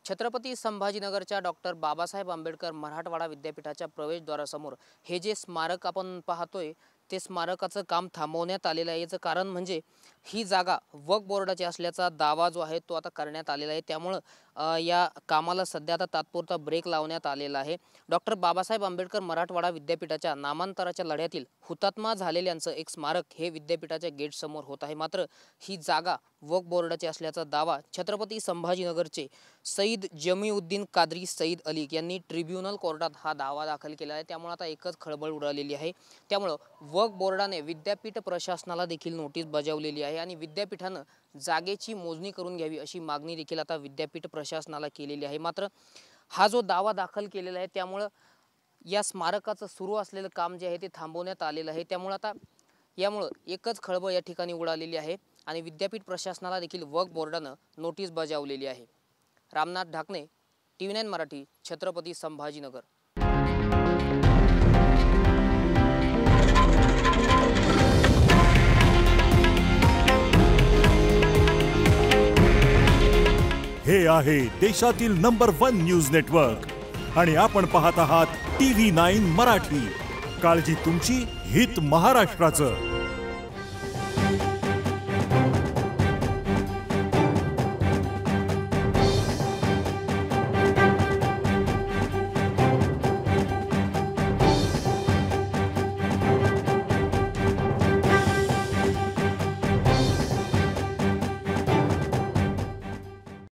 Chhatrapati संभाजीनगरच्या doctor Babasaheb Ambedkar Marathwada विद्यापीठाच्या प्रवेशद्वारासमोर हे जे स्मारक आपण पाहतोय ते स्मारकाचं काम थांबवण्यात आलेलं आहे। याचं कारण म्हणजे ही जागा वक्फ बोर्डाची असल्याचा दावा जो आहे तो आता करण्यात आलेला आहे। त्यामुळे या कामाला सध्या आता तात्पुरता ब्रेक लावण्यात आलेला आहे। डॉक्टर बाबासाहेब आंबेडकर मराठवाडा विद्यापीठाच्या नामांतराच्या लढ्यातील हुतात्मा झालेल्यांचं एक स्मारक हे विद्यापीठाच्या गेट समोर होत आहे। मात्र ही जागा वक्फ बोर्डाची असल्याचा दावा छत्रपती संभाजीनगरचे सईद जमीउद्दीन कादरी सईद अली यांनी ट्रिब्युनल कोर्टात हा दावा दाखल केला आहे। त्यामुळे आता एकच खळबळ उडालेली आहे। त्यामुळे वक्फ बोर्डाने विद्यापीठ प्रशासनाला देखील नोटीस बजावलेली आहे आणि विद्यापीठाने जागेची मोजणी करून घ्यावी अशी मागणी देखील आता विद्यापीठ प्रशासनाला केलेली आहे। मात्र हा जो दावा दाखल केलेला आहे त्यामुळे या स्मारकाचं सुरू असलेलं काम जे आहे ते थांबवण्यात आलेलं आहे। त्यामुळे आता यामुळे एकच खळबळ या ठिकाणी उडालेली आहे आणि विद्यापीठ प्रशासनाला देखील वक्फ बोर्डाने नोटीस बजावलेली आहे। रामनाथ ढाकणे, TV9 मराठी, छत्रपती संभाजीनगर। हे आहे देशातील नंबर 1 न्यूज नेटवर्क आणि आपण पाहत आहात TV9 मराठी। काळजी तुमची, हित महाराष्ट्राचं।